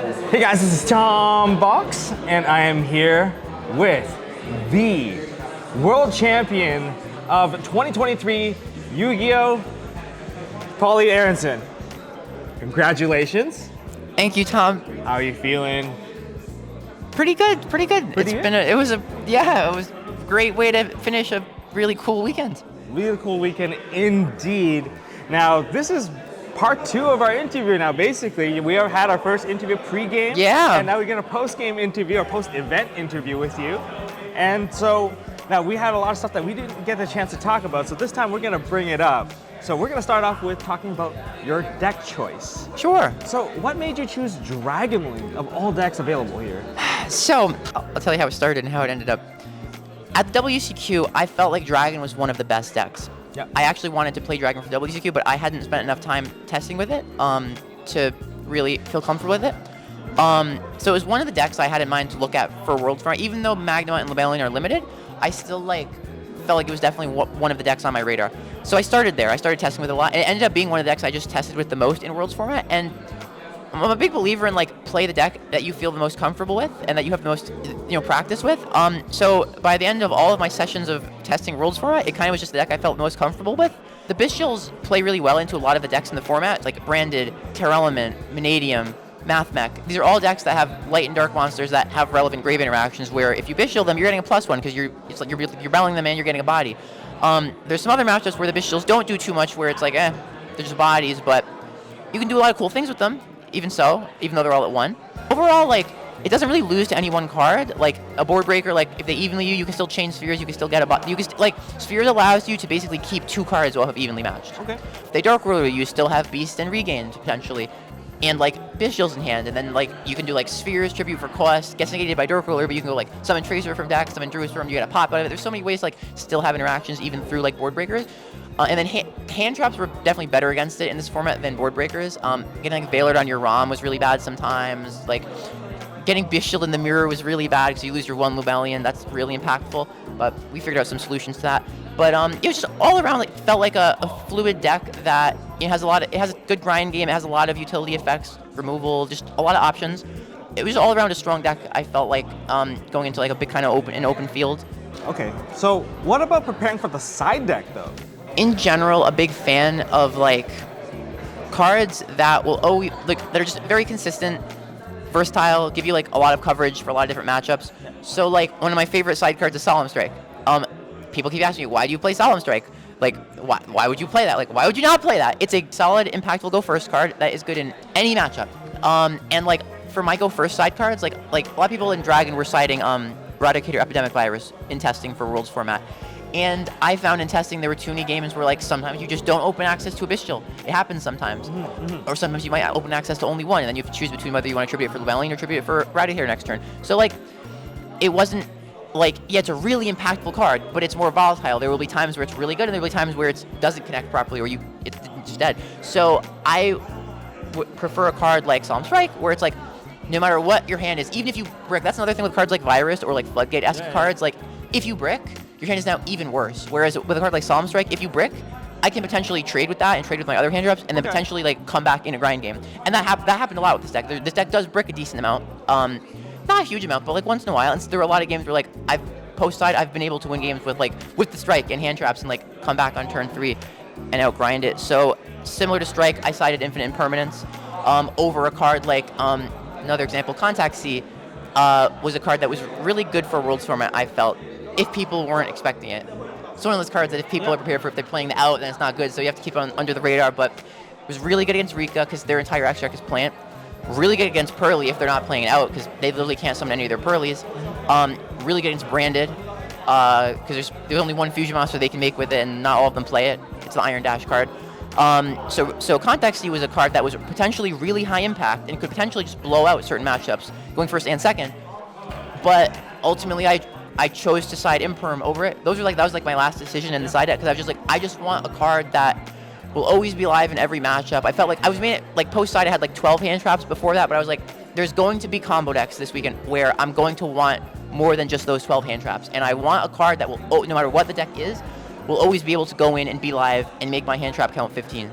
Hey guys, this is Tom Box, and I am here with the world champion of 2023 Yu-Gi-Oh! Paulie Aronson. Congratulations. Thank you, Tom. How are you feeling? Pretty good. It was a great way to finish a really cool weekend. Really cool weekend indeed. Now, this is part 2 of our interview now. Basically, we have had our first interview pre-game. Yeah. And now we get a post-game interview or post-event interview with you. And so now we had a lot of stuff that we didn't get the chance to talk about. So this time we're gonna bring it up. So we're gonna start off with talking about your deck choice. Sure. So what made you choose Dragon Link of all decks available here? So I'll tell you how it started and how it ended up. At the WCQ, I felt like Dragon was one of the best decks. Yep. I actually wanted to play Dragon for WCQ, but I hadn't spent enough time testing with it to really feel comfortable with it. So it was one of the decks I had in mind to look at for Worlds format. Even though Magnemite and Libellion are limited, I still felt like it was definitely one of the decks on my radar. So I started there. I started testing with it a lot. And it ended up being one of the decks I just tested with the most in Worlds format. And I'm a big believer in play the deck that you feel the most comfortable with and that you have the most practice with. So by the end of all of my sessions of testing Worlds format, it kind of was just the deck I felt most comfortable with. The Bestials play really well into a lot of the decks in the format, like Branded, Terra Element, Vanadium, Mathmech. These are all decks that have light and dark monsters that have relevant grave interactions where if you Bestial them, you're getting a +1 because you're battling them and you're getting a body. There's some other matchups where the Bestials don't do too much where it's they're just bodies, but you can do a lot of cool things with them. Even though they're all at 1. Overall, it doesn't really lose to any one card. Like a board breaker, if they evenly you can still chain spheres, you can still get spheres allows you to basically keep 2 cards off of evenly matched. Okay. If they dark ruler you still have Beast and Regained potentially. And Bestials in hand, and then you can do spheres, tribute for cost, gets negated by dark ruler, but you can go summon Tracer from deck, summon Druid from, you get a pop out of it. There's so many ways to still have interactions even through board breakers. And then hand traps were definitely better against it in this format than board breakers. Getting Veiled on your ROM was really bad sometimes. Getting Bestial in the mirror was really bad because you lose your 1 Lubellion. That's really impactful. But we figured out some solutions to that. But it was just all around felt like a fluid deck that it has a good grind game. It has a lot of utility effects, removal, just a lot of options. It was all around a strong deck. I felt going into a big kind of open field. Okay, so what about preparing for the side deck though? In general, a big fan of cards that will always that are just very consistent, versatile, give you a lot of coverage for a lot of different matchups. So one of my favorite side cards is Solemn Strike. People keep asking me, why do you play Solemn Strike? Why would you play that? Why would you not play that? It's a solid, impactful go first card that is good in any matchup. And for my go first side cards, a lot of people in Dragon were citing Eradicator Epidemic Virus in testing for Worlds format. And I found in testing there were too many games where sometimes you just don't open access to a Bestial. It happens sometimes. Mm-hmm. Or sometimes you might open access to only one, and then you have to choose between whether you want to tribute it for Lubellion or tribute it for Eradicator next turn. So it wasn't it's a really impactful card, but it's more volatile. There will be times where it's really good, and there will be times where it doesn't connect properly, or it's just dead. So I would prefer a card like Solemn Strike, where it's no matter what your hand is, even if you brick. That's another thing with cards like Virus or Floodgate-esque cards. If you brick, your hand is now even worse. Whereas with a card like Solemn Strike, if you brick, I can potentially trade with that and trade with my other hand drops, and then potentially come back in a grind game. And that happened a lot with this deck. This deck does brick a decent amount, not a huge amount, but once in a while. And there were a lot of games where I've been able to win games with the strike and hand traps and come back on turn 3 and outgrind it. So similar to Strike, I sided Infinite Impermanence over a card another example, Contact C was a card that was really good for Worlds format. I felt if people weren't expecting it. It's one of those cards that if people are prepared for, if they're playing the out, then it's not good. So you have to keep it under the radar. But it was really good against Rika because their entire extra deck is plant. Really good against Pearly if they're not playing it out because they literally can't summon any of their Pearlies. Really good against Branded because there's only one fusion monster they can make with it, and not all of them play it. It's the Iron Dash card. So Contact C was a card that was potentially really high impact and could potentially just blow out certain matchups, going first and second. But ultimately, I chose to side Imperm over it. That was my last decision in the side deck because I was just I just want a card that will always be live in every matchup. I felt I was made it post side. I had 12 hand traps before that, but I was there's going to be combo decks this weekend where I'm going to want more than just those 12 hand traps, and I want a card that will, no matter what the deck is, will always be able to go in and be live and make my hand trap count 15.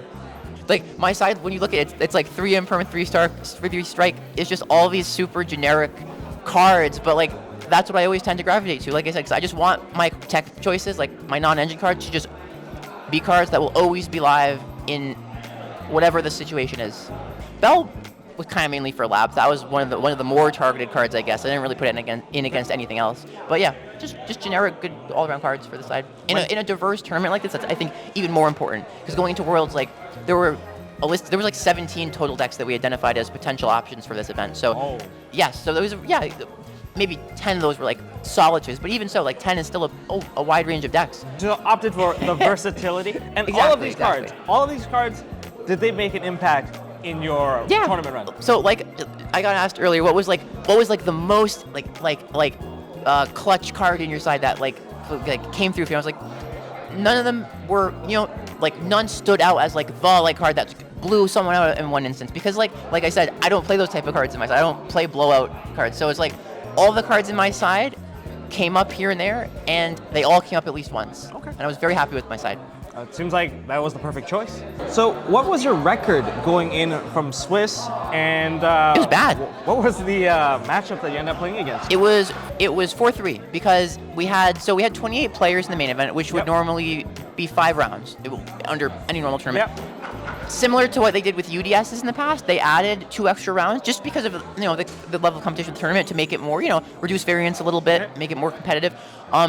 like my side, when you look at it, it's like 3 impermanent, 3 strike. It's just all these super generic cards, but like that's what I always tend to gravitate to. Like I said, 'cause I just want my tech choices, like my non-engine cards, to just be cards that will always be live in whatever the situation is. Bell was kind of mainly for labs. That was one of the more targeted cards, I guess. I didn't really put it in against anything else. But yeah, just generic, good all-around cards for the side. In a diverse tournament like this, that's I think even more important, because going into Worlds, like there was like 17 total decks that we identified as potential options for this event. So yes, so there was maybe 10 of those were like solid choices, but even so, like 10 is still a wide range of decks. So opted for the versatility and all of these cards. Did they make an impact in your tournament run? So like I got asked earlier, what was like the most clutch card in your side that like came through for you? I was like, none of them were, like none stood out as like the like card that blew someone out in one instance, because like I said, I don't play those type of cards in my side. I don't play blowout cards. So it's like all the cards in my side came up here and there, and they all came up at least once. Okay. And I was very happy with my side. It seems like that was the perfect choice. So what was your record going in from Swiss, and it was bad. What was the matchup that you ended up playing against? It was 4-3, because we had 28 players in the main event, which would normally be 5 rounds under any normal tournament. Yep. Similar to what they did with UDSs in the past, they added 2 extra rounds just because of the level of competition of the tournament, to make it more, reduce variance a little bit, make it more competitive.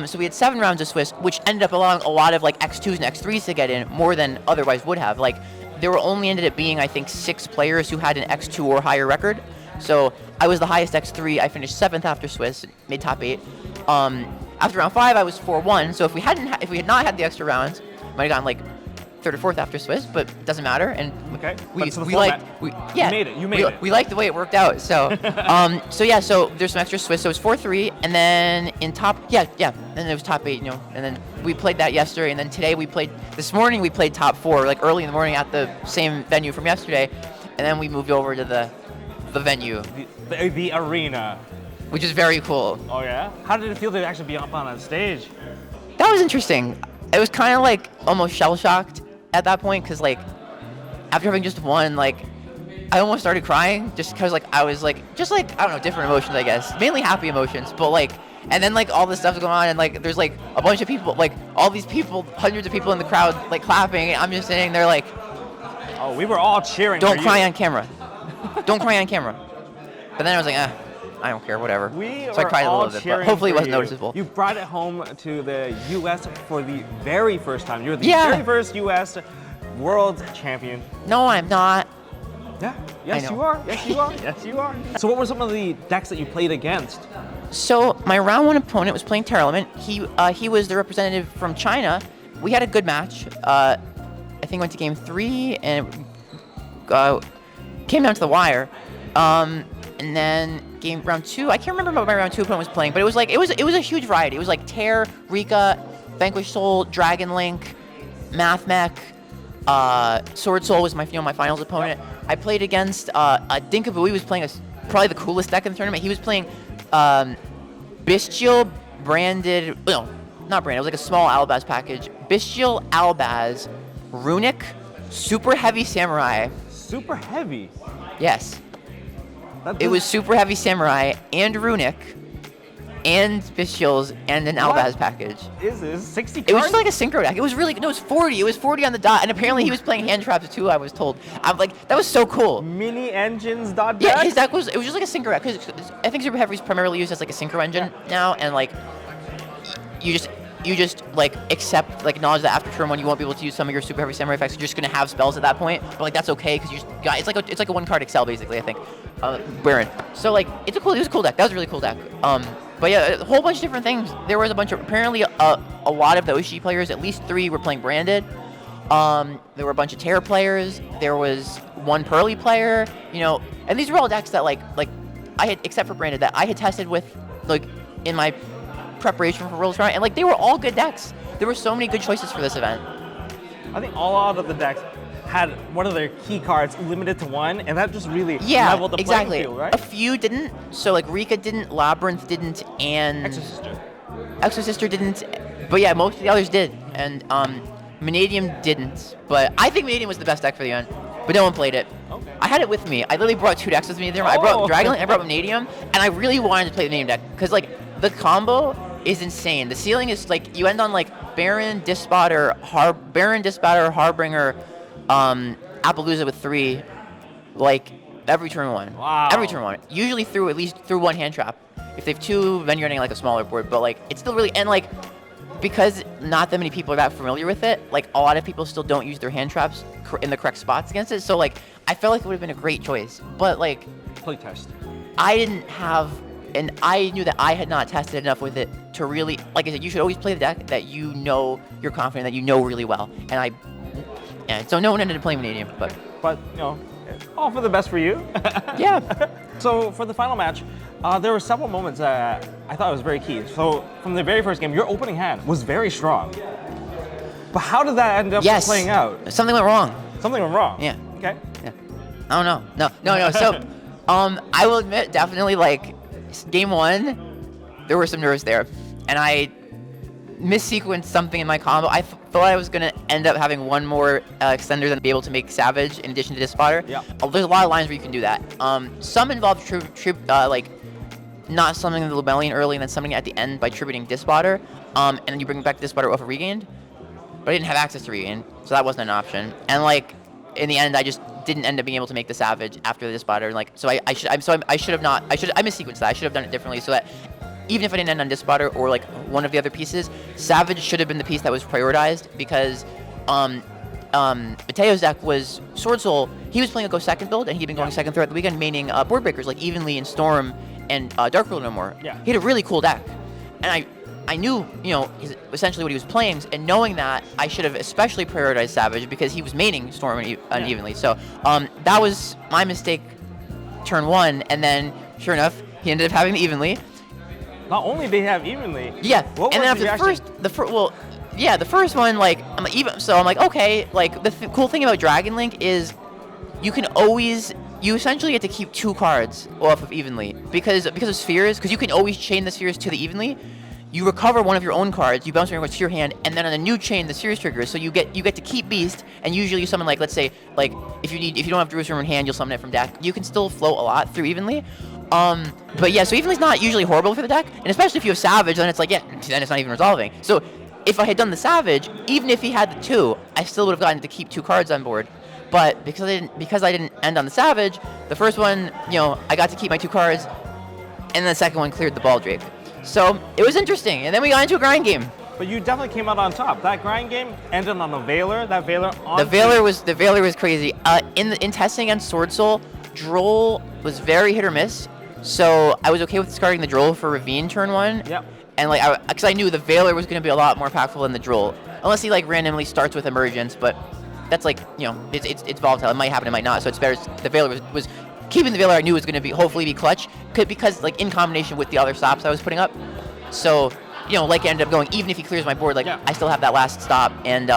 So we had 7 rounds of Swiss, which ended up allowing a lot of like X2s and X3s to get in, more than otherwise would have. Like there were only ended up being, I think, 6 players who had an X2 or higher record. So I was the highest X3. I finished 7th after Swiss, made top 8. After round 5, I was 4-1. So if we had not had the extra rounds, might have gotten like 3rd or 4th after Swiss, but it doesn't matter. And we liked the way it worked out. So so there's some extra Swiss. So it's 4-3, and then in top, and it was top 8, and then we played that yesterday, and then this morning we played top 4, like early in the morning at the same venue from yesterday, and then we moved over to the venue, the arena, which is very cool. Oh yeah? How did it feel to actually be up on a stage? That was interesting. It was kind of like almost shell-shocked at that point, because like after having just won, like I almost started crying, just because like I was like just like I don't know, different emotions, I guess, mainly happy emotions, but like, and then like all this stuff's going on, and like there's like a bunch of people, like all these people, hundreds of people in the crowd like clapping, and I'm just sitting there like, oh, we were all cheering. Don't cry on camera. Don't cry on camera. But then I was like, I don't care, whatever. So I cried a little bit, but hopefully it wasn't noticeable. You brought it home to the U.S. for the very first time. You were the very first U.S. World Champion. No, I'm not. Yeah. Yes, you are. Yes, you are. Yes, you are. So what were some of the decks that you played against? So my round 1 opponent was playing Terra Element. He was the representative from China. We had a good match. I think went to game 3, and it came down to the wire. And then round 2, I can't remember what my round 2 opponent was playing, but it was a huge variety. It was like Tear, Rika, Vanquish Soul, Dragon Link, Math Mech, Sword Soul was my finals opponent. I played against Dinkaboo. He was playing probably the coolest deck in the tournament. He was playing Bestial branded, no, not branded. It was like a small Albaz package. Bestial, Albaz, Runic, Super Heavy Samurai. Super heavy? Yes. It was Super Heavy Samurai and Runic and Bestials and an Albaz package. Is this 60 cards? It was just like a synchro deck. It was really, no, it was 40. It was 40 on the dot, and apparently he was playing hand traps too, I was told. I'm like, that was so cool. Mini engines deck? Yeah, his deck was just like a synchro deck, because I think Super Heavy is primarily used as like a synchro engine now, and like you just like accept, like acknowledge that after turn 1 you won't be able to use some of your Super Heavy Samurai effects. You're just gonna have spells at that point, but like that's okay, because you just got, it's like a 1-card Excel basically, I think. Baron. So like it was a cool deck. That was a really cool deck. But yeah, a whole bunch of different things. There was a bunch of, apparently a lot of the OG players, at least 3 were playing branded. There were a bunch of Terror players. There was 1 Pearly player, and these were all decks that like I had, except for branded, that I had tested with like in my preparation for World Tournament, and like they were all good decks. There were so many good choices for this event. I think all of the decks had one of their key cards limited to 1, and that just really leveled the playing field, right? A few didn't. So like Rika didn't, Labyrinth didn't, and Exosister didn't. But yeah, most of the others did, and Vanadium didn't. But I think Vanadium was the best deck for the event. but no one played it. Okay. I had it with me. I literally brought 2 decks with me there. I brought Dragonlink, I brought Vanadium, and I really wanted to play the Vanadium deck because like the combo is insane. The ceiling is like you end on like Baron, Dispotter, Harbinger, Appaloosa with 3, like every turn 1. Wow. Every turn 1. Usually at least through 1 hand trap. If they have 2, then you're getting like a smaller board, but like it's still really and like because not that many people are that familiar with it, like a lot of people still don't use their hand traps in the correct spots against it. So like I felt like it would have been a great choice, but like Playtest. I didn't have, and I knew that I had not tested enough with it to really, like I said, you should always play the deck that you know you're confident that you know really well. And so no one ended up playing Vanadium, but you know, all for the best for you. yeah. So for the final match, there were several moments that I thought was very key. So from the very first game, your opening hand was very strong. But how did that end up playing out? Something went wrong. Something went wrong. Yeah. Okay. Yeah. I don't know. No. So, I will admit, definitely like game 1, there were some nerves there, and I missequenced something in my combo. I thought I was gonna end up having one more extender than be able to make Savage in addition to Dispotter. Yeah. There's a lot of lines where you can do that. Some involve like not summoning the Lubellion early and then summoning it at the end by tributing Dispotter, and then you bring back Dispotter off of Regained. But I didn't have access to Regained, so that wasn't an option. And like in the end, I just didn't end up being able to make the Savage after the Dispotter. Like so, I missequenced that. I should have done it differently so that even if I didn't end on Dispotter or like one of the other pieces, Savage should have been the piece that was prioritized because Mateo's deck was Sword Soul. He was playing a Go Second build, and he'd been going second throughout the weekend, maining board breakers like Evenly and Storm and Dark World No More. Yeah. He had a really cool deck, and I knew, you know, essentially what he was playing, and knowing that, I should have especially prioritized Savage because he was maining Storm unevenly. So that was my mistake turn 1, and then sure enough, he ended up having the Evenly. Not only did he have Evenly. Yeah, What and was then after the first one, like I'm like okay, like the cool thing about Dragonlink is you essentially get to keep 2 cards off of Evenly because of spheres, because you can always chain the spheres to the Evenly. You recover one of your own cards, you bounce your cards to your hand, and then on a new chain the series triggers. So you get to keep Beast, and usually you summon like, let's say, like if you don't have Jerusalem in hand, you'll summon it from deck. You can still float a lot through Evenly. But yeah, so Evenly's not usually horrible for the deck, and especially if you have Savage, then it's like then it's not even resolving. So if I had done the Savage, even if he had the 2, I still would have gotten to keep 2 cards on board. But because I didn't end on the Savage, the first one, I got to keep my 2 cards, and then the second one cleared the Baldrake. So it was interesting, and then we got into a grind game. But you definitely came out on top. That grind game ended on a Veiler. That Veiler on the Veiler was crazy. In testing against Sword Soul, Droll was very hit or miss. So I was okay with discarding the Droll for Ravine turn 1. Yep. And because I knew the Veiler was going to be a lot more impactful than the Droll, unless he like randomly starts with Emergence. But that's like it's volatile. It might happen, it might not. So it's better. The Veiler was keeping the Veiler. I knew was going to hopefully be clutch, because like in combination with the other stops I was putting up. So like I ended up going, even if he clears my board, I still have that last stop and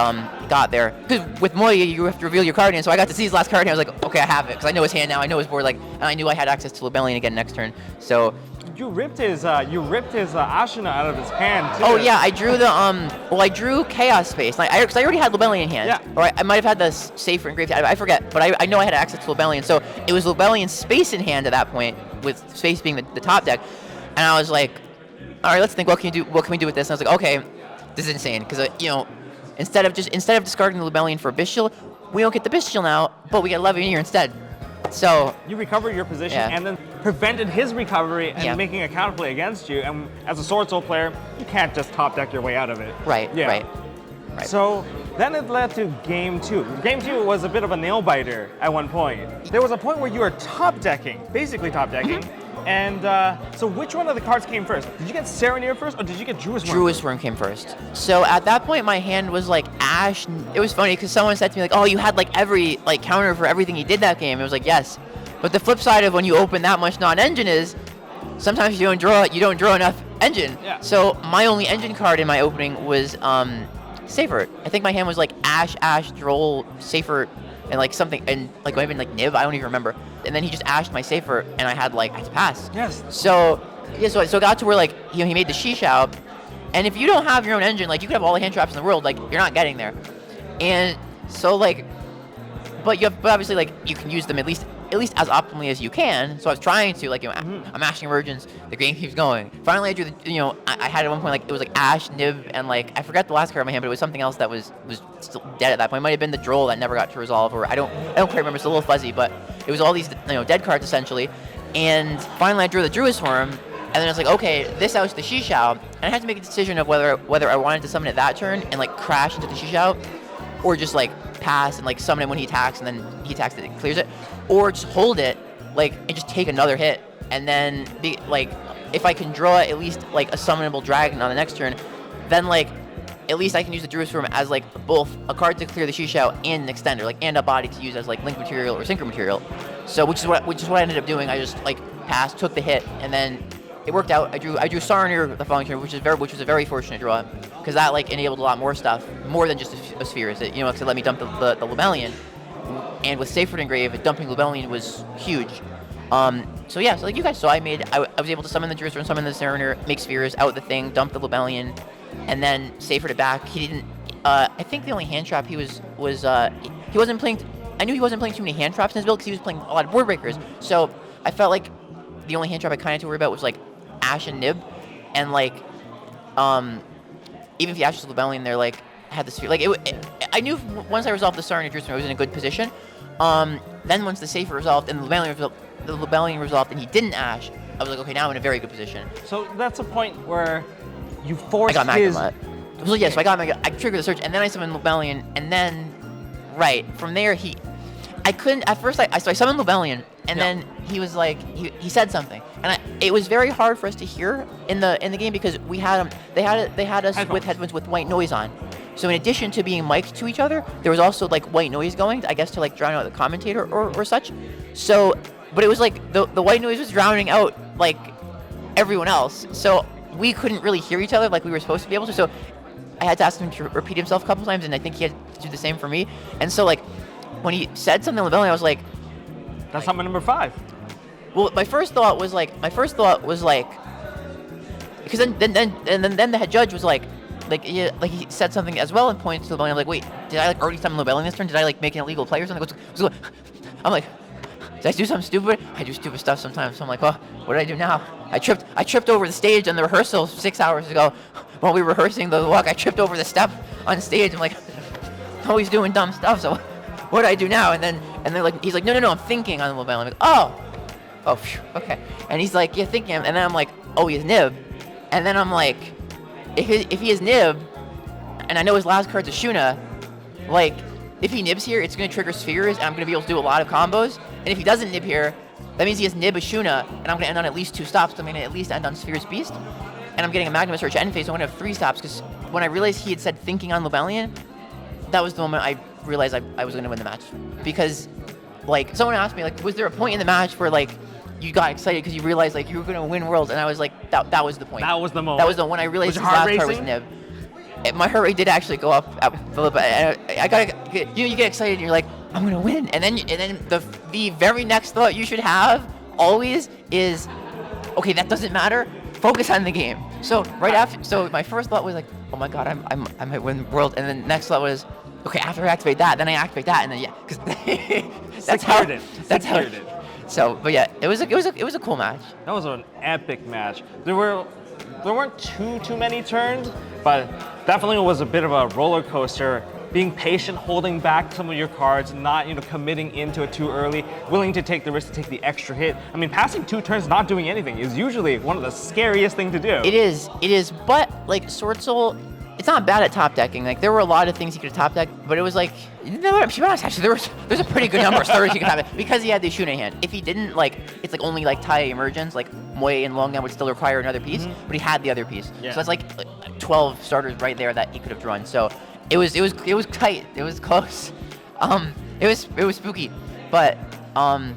got there. Because with Moya, you have to reveal your card hand, so I got to see his last card hand. I was like, okay, I have it, because I know his hand now, I know his board, and I knew I had access to Lubellion again next turn. So you ripped his Ashina out of his hand too. Oh yeah, I drew I drew Chaos Space, because I already had Lubellion in hand. Yeah. Or I might have had the Safer engraved. I forget, but I know I had access to Lubellion, so it was Lubellion Space in hand at that point, with Space being the top deck, and I was like, all right, let's think. What can we do with this? And I was like, okay, this is insane, because instead of discarding the Lubellion for a Bestial, we don't get the Bestial now, but we get Levianeer instead. So you recovered your position and then prevented his recovery and making a counterplay against you. And as a Sword Soul player, you can't just top deck your way out of it. Right. Yeah. Right. So then it led to game 2. Game 2 was a bit of a nail biter at one point. There was a point where you were basically top decking. Mm-hmm. And so which one of the cards came first? Did you get Sereneer first, or did you get Druid Worm? Druid Worm came first. So at that point, my hand was like Ash. It was funny because someone said to me like, "Oh, you had like every counter for everything he did that game." It was like, yes, but the flip side of when you open that much non-engine is sometimes you don't draw enough engine. Yeah. So my only engine card in my opening was Safer. I think my hand was like Ash, Droll, Safer, and like something, and like maybe like Niv, I don't even remember. And then he just ashed my Safer, and I had to pass. Yes. So so it got to where he made the Shisha, and if you don't have your own engine, you could have all the hand traps in the world, you're not getting there. And so but obviously like you can use them at least as optimally as you can. So I was trying to like I'm mashing emergence. The game keeps going. Finally, I drew the I had at one point like it was like Ash, Nib, and like I forgot the last card in my hand, but it was something else that was still dead at that point. It might have been the Droll that never got to resolve, or I don't quite remember. It's a little fuzzy, but it was all these dead cards essentially. And finally, I drew the Druid's Form, and then I was like, okay, this outs the Shishao, and I had to make a decision of whether I wanted to summon it that turn and like crash into the Shishao, or just like pass and like summon it when he attacks, and then he attacks it, clears it, or just hold it like and just take another hit, and then be like, if I can draw at least like a summonable dragon on the next turn, then like at least I can use the Druid's Form as like both a card to clear the Shishao and an extender, like and a body to use as like link material or synchro material. So which is what I ended up doing. I just like passed, took the hit, and then it worked out. I drew Sarnir the following turn, which was a very fortunate draw, because that like enabled a lot more stuff, more than just a sphere. It, because it let me dump the Lubellion, and with Sacred Engrave, dumping Lubellion was huge. So yeah, so like you guys saw, I was able to summon the Druid's Form, summon the Sarnir, make spheres, out the thing, dump the Lubellion, and then Sacred it back. He didn't. I think the only hand trap he wasn't playing. I knew he wasn't playing too many hand traps in his build because he was playing a lot of board breakers. So I felt like the only hand trap I kind of had to worry about was like Ash and Nib, and like even if he Ashes Lubellion, they're like had the sphere. Like I knew once I resolved the Sarn and Druid's Form, I was in a good position. Then once the Safer resolved and the Lubellion resolved, and he didn't Ash, I was like, okay, now I'm in a very good position. So that's a point where you forced I got his. So yeah, so I triggered the search, and then I summoned Lubellion, and then from there I couldn't at first. I summoned Lubellion, and then he was like he said something, and it was very hard for us to hear in the game because we had they had us with headphones with white noise on. So in addition to being mic'd to each other, there was also like white noise going, I guess, to like drown out the commentator or such. So, but it was like the white noise was drowning out like everyone else. So we couldn't really hear each other like we were supposed to be able to. So I had to ask him to repeat himself a couple times, and I think he had to do the same for me. And so like when he said something to Lubellion, I was like, that's summon number 5. Well, my first thought was like, because then the head judge was like he said something as well and pointed to Lubellion. I'm like, wait, did I like already summon Lubellion this turn? Did I like make an illegal play or something? What's going? I'm like, did I do something stupid? I do stupid stuff sometimes. So I'm like, oh, what did I do now? I tripped over the stage on the rehearsal 6 hours ago while we were rehearsing the walk. I tripped over the step on stage. I'm like, always doing dumb stuff. So what do I do now? And then like he's like, no, I'm thinking on the Lubellion. I'm like, oh, phew, okay. And he's like, yeah, thinking. And then I'm like, oh, he's Nib. And then I'm like, if he is Nib, and I know his last card's a Shuna, like if he Nibs here, it's gonna trigger spheres, and I'm gonna be able to do a lot of combos. And if he doesn't Nib here, that means he has Nib a Shuna, and I'm gonna end on at least 2 stops. So I'm gonna at least end on Sphere's Beast, and I'm getting a Magnum Search end phase. So I'm gonna have 3 stops because when I realized he had said thinking on Lubellion, that was the moment I realized I was gonna win the match. Because like someone asked me like, was there a point in the match where like you got excited because you realized like you were gonna win Worlds? And I was like, that was the point. That was the moment. That was the when I realized his last card was Nib. My heart rate did actually go up a little bit. I gotta you get excited and you're like, I'm gonna win. And then the very next thought you should have always is, okay, that doesn't matter. Focus on the game. So so my first thought was like, oh my god, I might win World. And then next thought was, okay, after I activate that, then I activate that, and then yeah, because that's how it did. So, but yeah, it was a cool match. That was an epic match. There weren't too many turns, but definitely was a bit of a roller coaster. Being patient, holding back some of your cards, not committing into it too early, willing to take the risk to take the extra hit. I mean, passing 2 turns not doing anything is usually one of the scariest things to do. It is. But like Sword Soul, it's not bad at top decking. Like there were a lot of things he could have top decked, but it was like, to be honest, actually there's a pretty good number of starters he could have because he had the Shuna hand. If he didn't, like it's like only like Tai Emergence, like Moe and Longan would still require another piece, but he had the other piece. Yeah. So that's like 12 starters right there that he could have drawn. So it was tight. It was close. It was spooky, but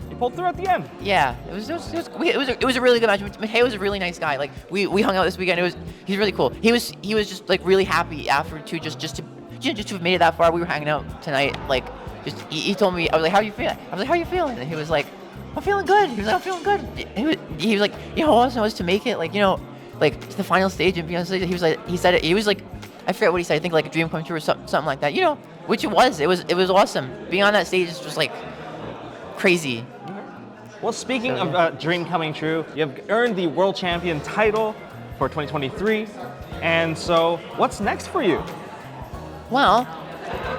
he pulled through at the end. Yeah, it was a really good match. Mateo's a really nice guy. Like we hung out this weekend. He's really cool. He was just like really happy after just to have made it that far. We were hanging out tonight. Like just he told me, I was like, how are you feeling? I was like, how are you feeling? And he was like, I'm feeling good. He was like, I'm feeling good. He was like, how awesome it was to make it. Like like to the final stage and be on stage. He said it. He was like, I forget what he said. I think like a dream come true or something like that. which it was. It was awesome. Being on that stage is just like crazy. Well, speaking of dream coming true, you have earned the world champion title for 2023. And so, what's next for you? Well,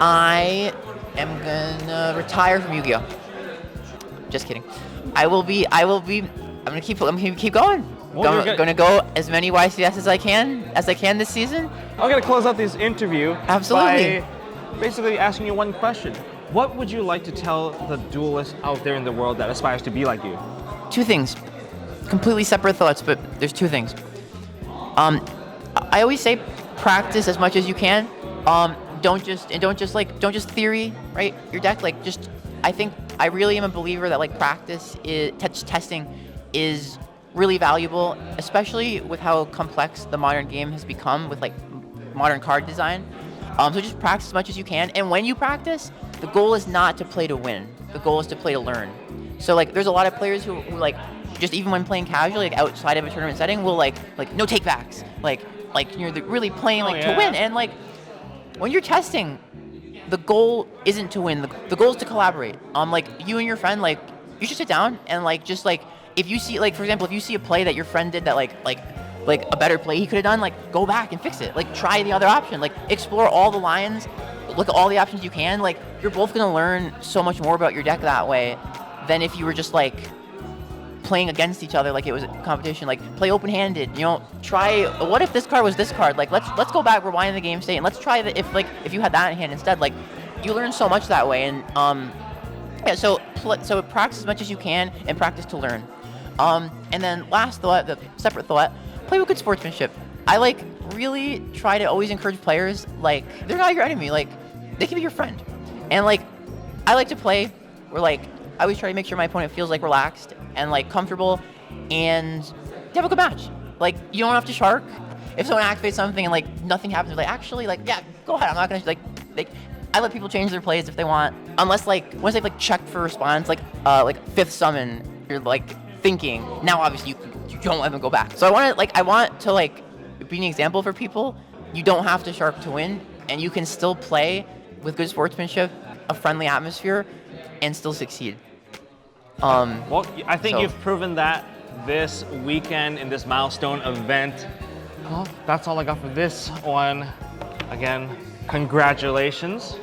I am gonna retire from Yu-Gi-Oh. Just kidding. I'm gonna keep going. Well, Gonna go as many YCS as I can this season. I'm gonna close out this interview Absolutely. by basically asking you one question. What would you like to tell the duelists out there in the world that aspires to be like you? Two things, completely separate thoughts, but there's two things. I always say practice as much as you can. Don't just theory, right? Your deck, like just. I really am a believer that like practice is testing is really valuable, especially with how complex the modern game has become with like modern card design. So just practice as much as you can, and when you practice, the goal is not to play to win. The goal is to play to learn. So like, there's a lot of players who like, just even when playing casually, like outside of a tournament setting, will like no takebacks, like you're really playing like to win. And like, when you're testing, the goal isn't to win. The goal is to collaborate. Like you and your friend, like you should sit down and like just like if you see like for example, if you see a play that your friend did that like a better play he could have done, like go back and fix it. Like try the other option. Like explore all the lines. Look at all the options you can. Like you're both gonna learn so much more about your deck that way than if you were just like playing against each other like it was a competition. Like play open-handed. You know, try what if this card was this card? Like let's go back, rewind the game state, and let's try that if you had that in hand instead. Like you learn so much that way. And yeah. So practice as much as you can and practice to learn. And then last thought, the separate thought, play with good sportsmanship. I like really try to always encourage players, like they're not your enemy, like they can be your friend. And like I like to play where like I always try to make sure my opponent feels like relaxed and like comfortable and have a good match. Like you don't have to shark. If someone activates something and like nothing happens, they're like actually like yeah, go ahead. I'm not gonna like I let people change their plays if they want, unless like once they've like checked for response, like fifth summon, you're like thinking now obviously you don't let them go back. So I want to like be an example for people. You don't have to shark to win, and you can still play with good sportsmanship, a friendly atmosphere, and still succeed. Well, I think you've proven that this weekend in this milestone event. Well, that's all I got for this one. Again, congratulations.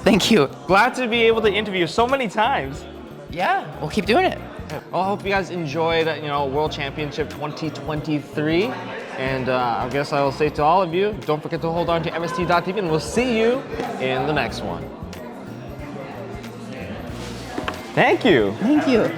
Thank you. Glad to be able to interview you so many times. Yeah, we'll keep doing it. Well, I hope you guys enjoyed, World Championship 2023. And I guess I'll say to all of you, don't forget to hold on to MST.TV, and we'll see you in the next one. Thank you. Thank you.